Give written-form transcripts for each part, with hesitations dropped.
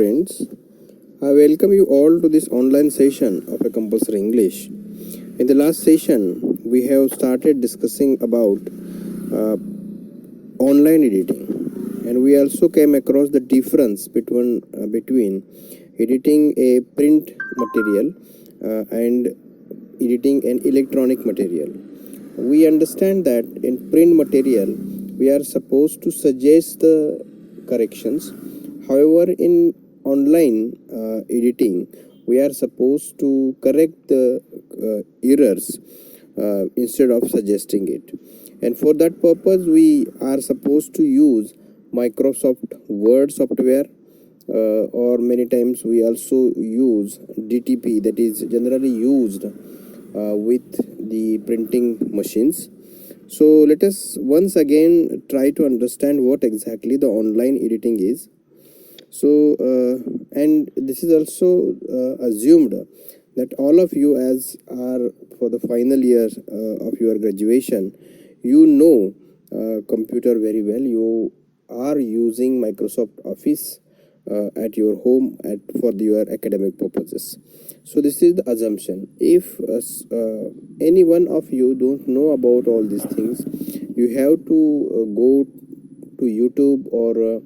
friends. I welcome you all to this online session of a compulsory English. In the last session, we have started discussing about uh, online editing, and we also came across the difference between editing a print material and editing an electronic material. We understand that in print material, we are supposed to suggest the corrections. However, in online editing, we are supposed to correct the errors instead of suggesting it. And for that purpose, we are supposed to use Microsoft Word software, or many times we also use DTP, that is generally used with the printing machines. So let us once again try to understand what exactly the online editing is. So and this is also assumed that all of you, as are for the final year of your graduation, you know computer very well. You are using Microsoft Office at your home for your academic purposes. So this is the assumption. If any one of you don't know about all these things, you have to go to YouTube or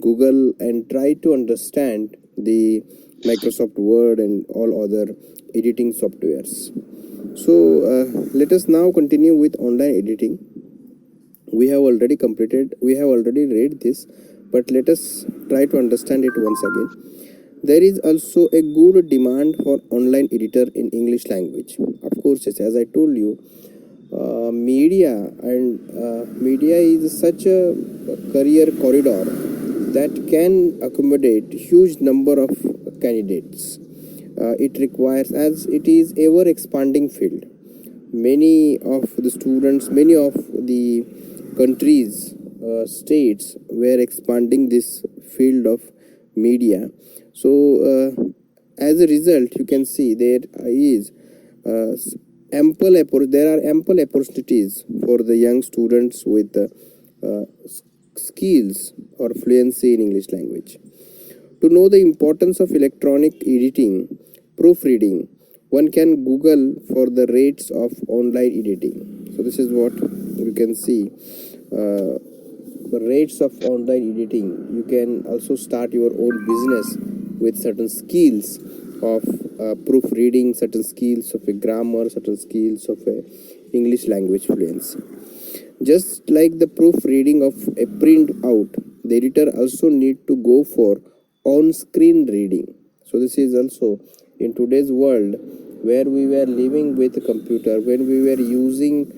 Google and try to understand the Microsoft Word and all other editing softwares. So let us now continue with online editing. We have already read this, but let us try to understand it once again. There is also a good demand for online editor in English language. Of course, as I told you, media is such a career corridor that can accommodate huge number of candidates. It requires, as it is ever expanding field. Many of the students, many of the countries, states were expanding this field of media. So as a result, you can see there are ample opportunities for the young students with skills or fluency in English language. To know the importance of electronic editing, proofreading, one can Google for the rates of online editing. So this is what you can see. The rates of online editing. You can also start your own business with certain skills of proofreading, certain skills of a grammar, certain skills of a English language fluency. Just like the proofreading of a printout, the editor also need to go for on-screen reading. So this is also in today's world where we were living with a computer, when we were using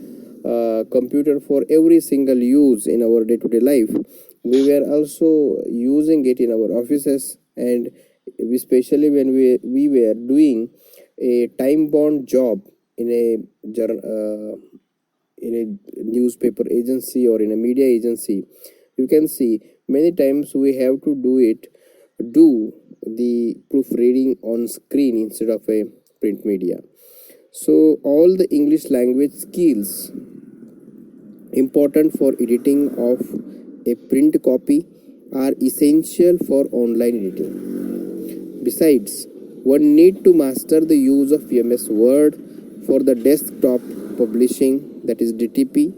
computer for every single use in our day-to-day life, we were also using it in our offices, and especially when we were doing a time-bound job in a newspaper agency or in a media agency. You can see many times we have to do the proofreading on screen instead of a print media. So all the English language skills important for editing of a print copy are essential for online editing. Besides, one need to master the use of MS Word for the desktop publishing, that is DTP.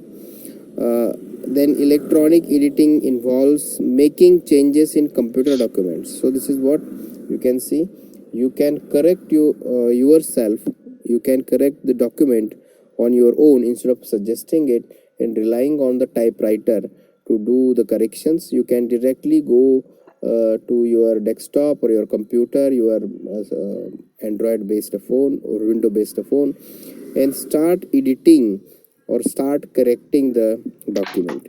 Then electronic editing involves making changes in computer documents. So this is what you can see. You can correct yourself. You can correct the document on your own instead of suggesting it and relying on the typewriter to do the corrections. You can directly go to your desktop or your computer, your Android based phone or Windows based phone, and start editing or start correcting the document.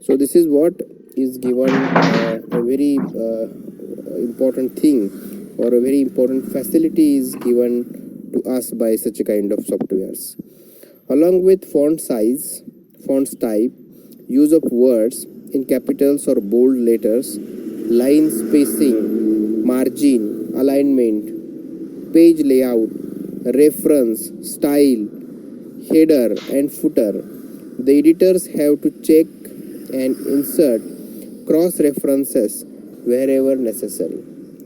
So this is what is given a very important thing, or a very important facility is given to us by such a kind of softwares. Along with font size, font type, use of words in capitals or bold letters, line spacing, margin, alignment, page layout, reference, style, header and footer, the editors have to check and insert cross references wherever necessary.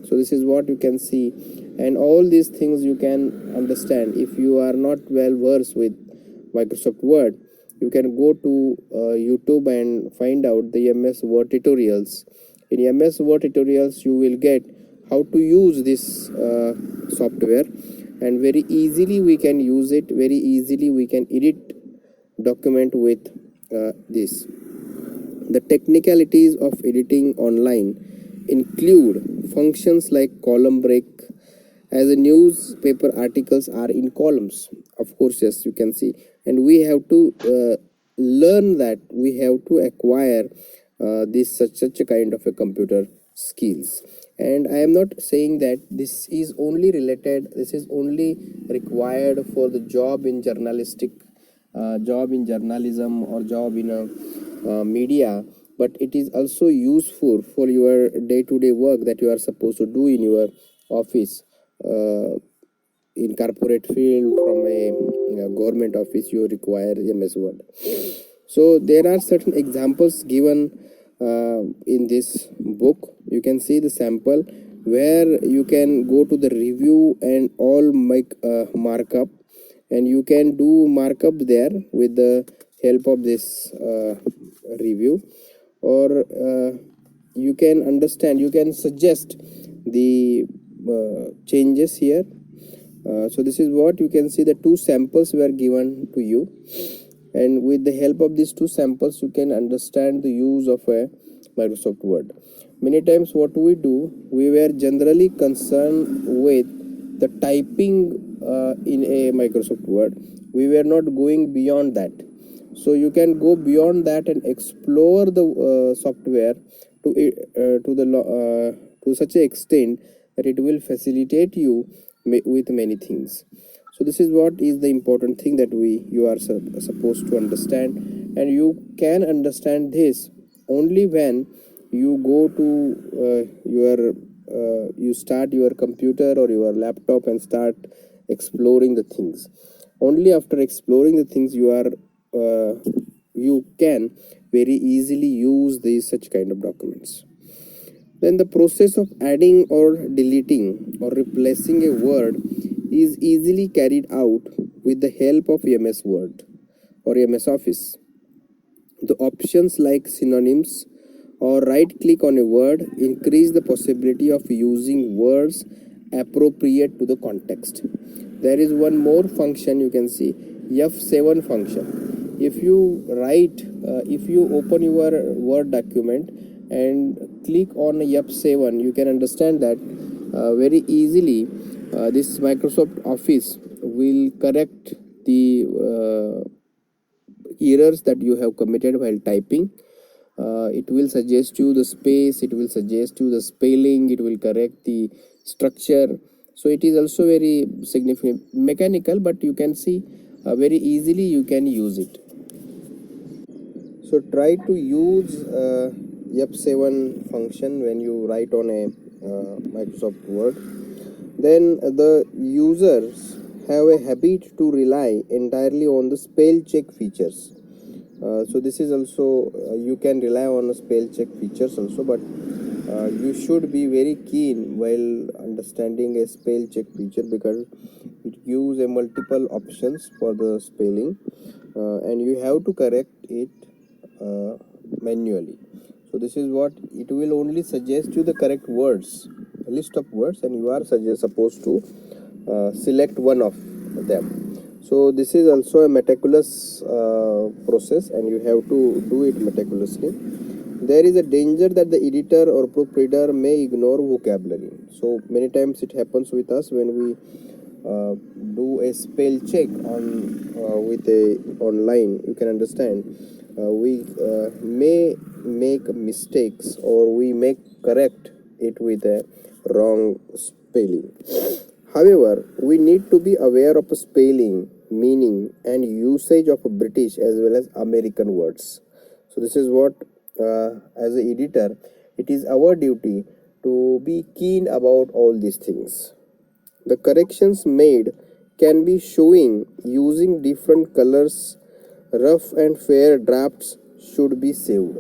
So this is what you can see, and all these things you can understand. If you are not well versed with Microsoft Word, you can go to YouTube and find out the MS Word tutorials. In MS Word tutorials you will get how to use this software, and very easily we can use it, very easily we can edit document with this. The technicalities of editing online include functions like column break, as the newspaper articles are in columns. Of course, yes, you can see, and we have to learn that, we have to acquire this such a kind of a computer skills. And I am not saying that this is only related, this is only required for the job in journalistic, job in journalism, or job in a media, but it is also useful for your day-to-day work that you are supposed to do in your office, in corporate field, from a government office. You require MS Word. So there are certain examples given in this book. You can see the sample where you can go to the review and all markup, and you can do markup there with the help of this review, or you can understand, you can suggest the changes here. So this is what you can see, the two samples were given to you, and with the help of these two samples you can understand the use of a Microsoft Word. Many times what we do, we were generally concerned with the typing in a Microsoft Word. We were not going beyond that. So you can go beyond that and explore the software to such an extent that it will facilitate you with many things. So this is what is the important thing that you are supposed to understand, and you can understand this only when you go to you start your computer or your laptop and start exploring the things. Only after exploring the things you can very easily use these such kind of documents. Then the process of adding or deleting or replacing a word is easily carried out with the help of MS Word or MS Office. The options like synonyms or right click on a word increase the possibility of using words appropriate to the context. There is one more function you can see, F7 function. If you open your Word document and click on F7, you can understand that very easily this Microsoft Office will correct the errors that you have committed while typing. It will suggest you the space, it will suggest you the spelling, it will correct the structure. So it is also very significant, mechanical, but you can see very easily you can use it. So try to use F7 function when you write on a Microsoft Word. Then the users have a habit to rely entirely on the spell check features. So this is also you can rely on the spell check features also, but you should be very keen while understanding a spell check feature, because it gives a multiple options for the spelling, and you have to correct it manually. So this is what it will only suggest you the correct words, a list of words, and you are supposed to select one of them. So this is also a meticulous process, and you have to do it meticulously. There is a danger that the editor or proofreader may ignore vocabulary. So many times it happens with us when we do a spell check on with a online. You can understand we may make mistakes, or we may correct it with a wrong spelling. However, we need to be aware of spelling, meaning, and usage of British as well as American words. So this is what, as an editor, it is our duty to be keen about all these things. The corrections made can be showing using different colors. Rough and fair drafts should be saved.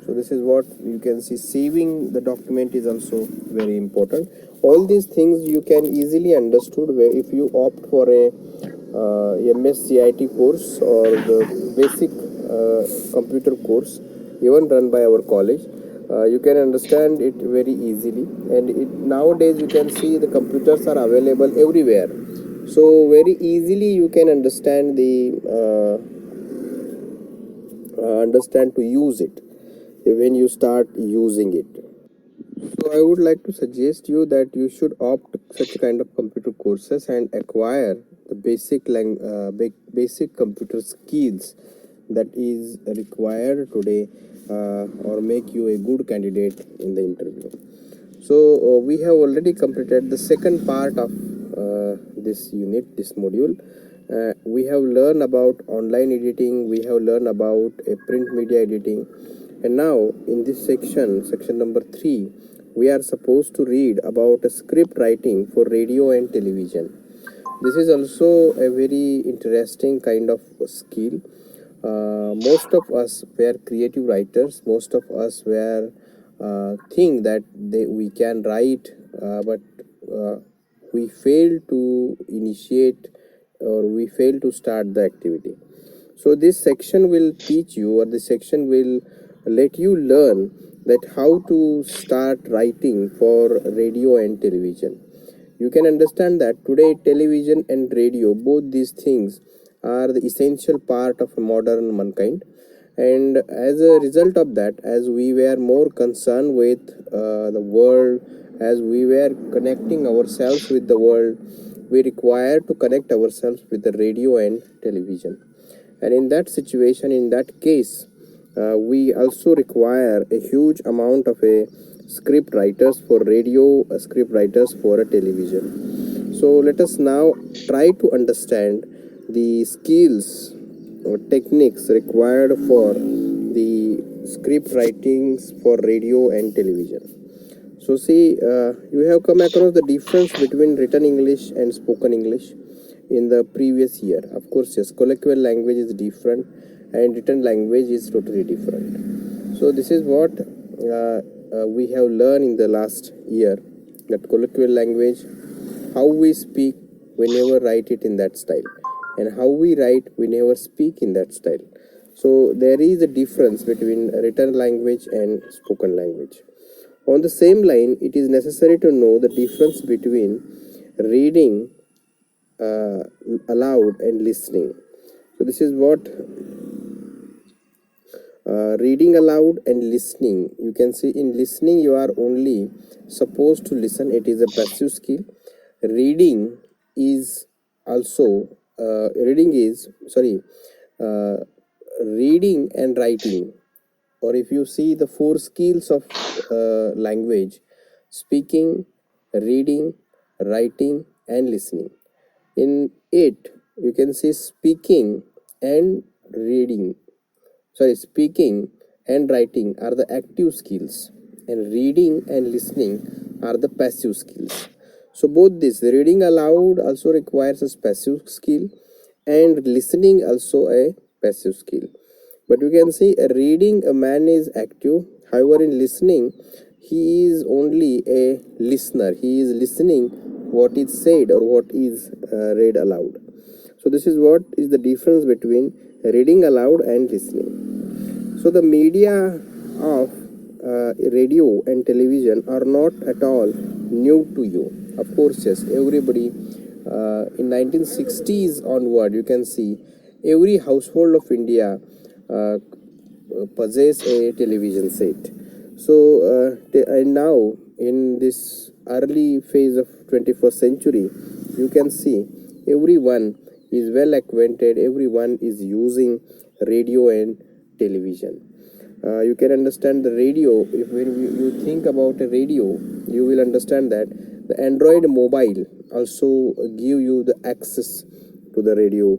So this is what you can see. Saving the document is also very important. All these things you can easily understood where if you opt for a MSCIT course or the basic computer course even run by our college. You can understand it very easily, and nowadays you can see the computers are available everywhere, so very easily you can understand understand to use it when you start using it. So I would like to suggest you that you should opt such kind of computer courses and acquire the basic computer skills that is required today, or make you a good candidate in the interview. So we have already completed the second part of this unit, this module. We have learned about online editing, we have learned about a print media editing, and now in this section number 3, we are supposed to read about a script writing for radio and television. This is also a very interesting kind of skill. Most of us were creative writers. Most of us were think that we can write, but we fail to initiate or we fail to start the activity. So this section will teach you, or this section will let you learn that how to start writing for radio and television. You can understand that today television and radio, both these things are the essential part of modern mankind, and as a result of that, as we were more concerned with the world, as we were connecting ourselves with the world, we require to connect ourselves with the radio and television. And in that situation, in that case, we also require a huge amount of a script writers for radio, script writers for a television. So let us now try to understand the skills or techniques required for the script writings for radio and television. So see, you have come across the difference between written English and spoken English in the previous year. Of course, yes, colloquial language is different and written language is totally different. So this is what we have learned in the last year, that colloquial language, how we speak, we never write it in that style, and how we write, we never speak in that style. So there is a difference between written language and spoken language. On the same line, it is necessary to know the difference between reading aloud and listening. So this is what reading aloud and listening. You can see in listening you are only supposed to listen, it is a passive skill. Reading is also reading and writing, or if you see the 4 skills of language: speaking, reading, writing and listening. In it you can see speaking and speaking and writing are the active skills, and reading and listening are the passive skills. So both this, reading aloud also requires a passive skill, and listening also a passive skill. But you can see reading, a man is active, however in listening he is only a listener. He is listening what is said or what is read aloud. So this is what is the difference between reading aloud and listening. So the media of radio and television are not at all new to you. Of course, yes, everybody in 1960s onward, you can see every household of India possess a television set. So and now in this early phase of 21st century, you can see everyone is well acquainted, everyone is using radio and television. You can understand the radio. If when you think about a radio, you will understand that the Android mobile also give you the access to the radio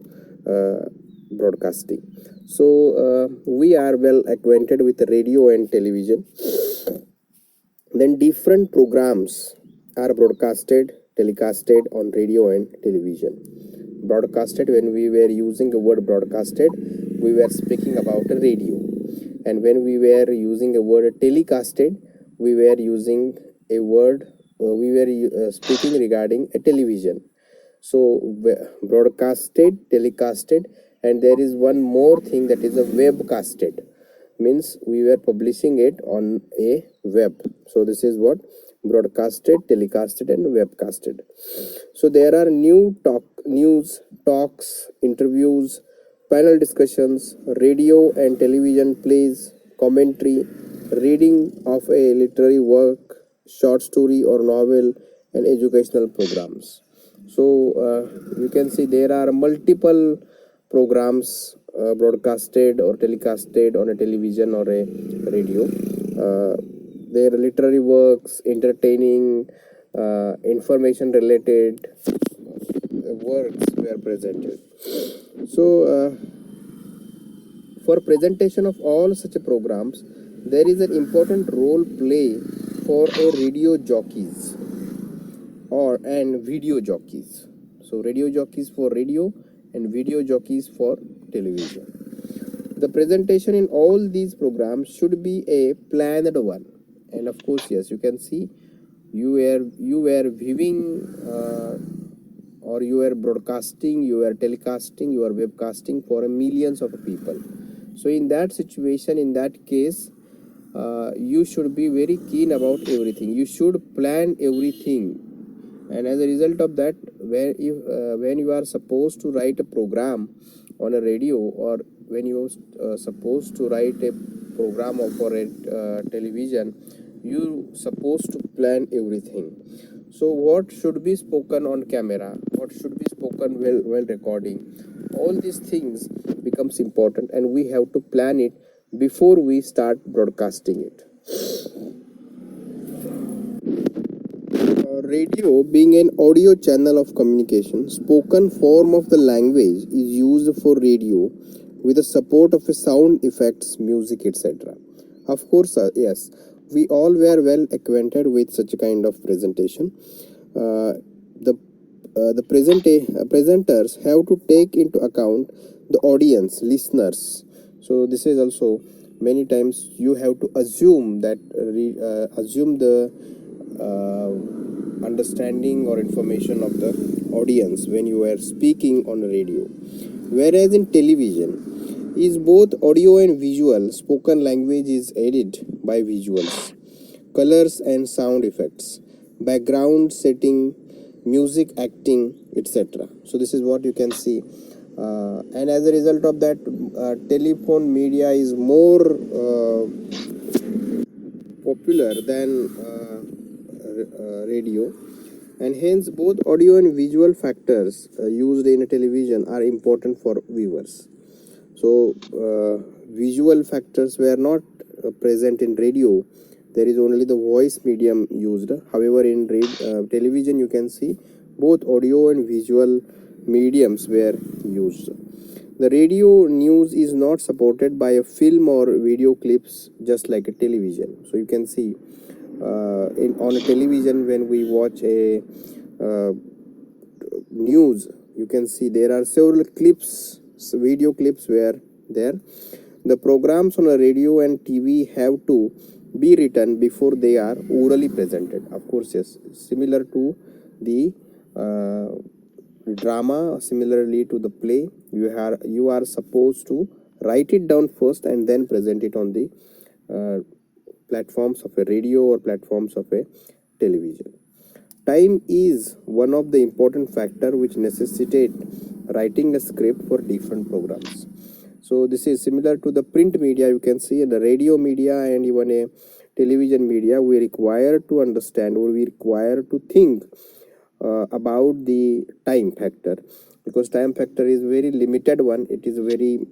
broadcasting. So we are well acquainted with the radio and television. Then different programs are telecasted on radio and television. Broadcasted, when we were using the word broadcasted, we were speaking about a radio. and when we were using a word telecasted, we were using a word, we were speaking regarding a television. So broadcasted, telecasted, and there is one more thing, that is a webcasted, means we were publishing it on a web. So this is what broadcasted, telecasted, and webcasted. So there are news talks, interviews, panel discussions, radio and television plays, commentary, reading of a literary work, short story or novel, and educational programs. So you can see there are multiple programs broadcasted or telecasted on a television or a radio. Their literary works, entertaining, information related works were presented. So for presentation of all such programs, there is an important role play for a radio jockeys and video jockeys. So radio jockeys for radio and video jockeys for television. The presentation in all these programs should be a planned one, and of course, yes, you can see you were viewing or you were broadcasting, you were telecasting, you are webcasting for millions of people. So in that situation, in that case, you should be very keen about everything. You should plan everything, and as a result of that, when you are supposed to write a program on a radio, or when you are supposed to write a program for a television, you supposed to plan everything. So what should be spoken on camera, what should be spoken while recording, all these things becomes important, and we have to plan it before we start broadcasting it. Radio, being an audio channel of communication, spoken form of the language is used for radio with the support of sound effects, music, etc. Of course, yes, we all were well acquainted with such a kind of presentation. The presenters have to take into account the audience, listeners. So this is also many times you have to assume that assume the understanding or information of the audience when you are speaking on radio. Whereas in television is both audio and visual, spoken language is aided by visuals, colors and sound effects, background setting, music, acting, etc. So this is what you can see, and as a result of that, telephone media is more popular than radio, and hence both audio and visual factors used in a television are important for viewers. So visual factors were not present in radio. There is only the voice medium used. However, in television you can see both audio and visual mediums were used. The radio news is not supported by a film or video clips, just like a television. So you can see on a television, when we watch a news, you can see there are several clips, video clips were there. The programs on a radio and TV have to be written before they are orally presented. Of course, yes, similar to the drama, similarly to the play, you are supposed to write it down first and then present it on the platforms of a radio or platforms of a television. Time is one of the important factor which necessitate writing a script for different programs. So this is similar to the print media. You can see in the radio media and even a television media, we require to understand, or we require to think about the time factor, because time factor is very limited one. It is a very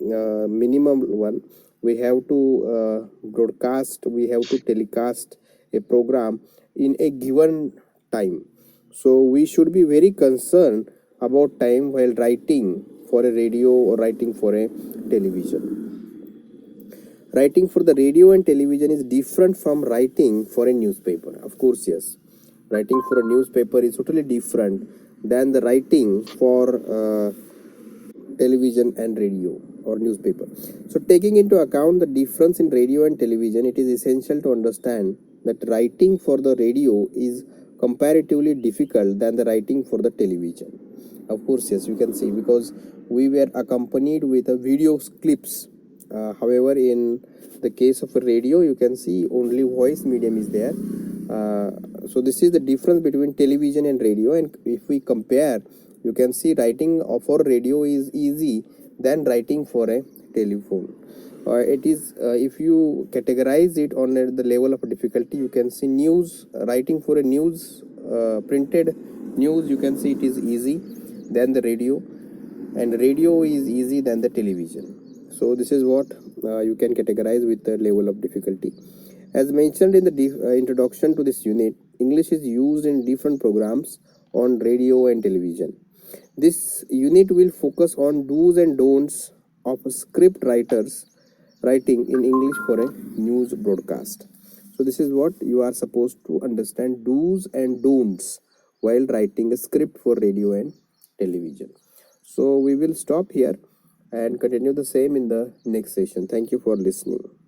minimum one. We have to broadcast, we have to telecast a program in a given time. So we should be very concerned about time while writing for a radio or writing for a television. Writing for the radio and television is different from writing for a newspaper. Of course, yes. Writing for a newspaper is totally different than the writing for television and radio or newspaper. So taking into account the difference in radio and television, it is essential to understand that writing for the radio is comparatively difficult than the writing for the television. Of course, yes, you can see, because we were accompanied with a video clips. However, in the case of a radio, you can see only voice medium is there. So this is the difference between television and radio, and if we compare, you can see writing for radio is easy than writing for a telephone. It is if you categorize it on the level of difficulty, you can see news, writing for a news, printed news, you can see it is easy than the radio, and radio is easy than the television. So this is what you can categorize with the level of difficulty. As mentioned in the introduction to this unit, English is used in different programs on radio and television. This unit will focus on do's and don'ts of script writers writing in English for a news broadcast. So this is what you are supposed to understand, do's and don'ts while writing a script for radio and television. So we will stop here and continue the same in the next session. Thank you for listening.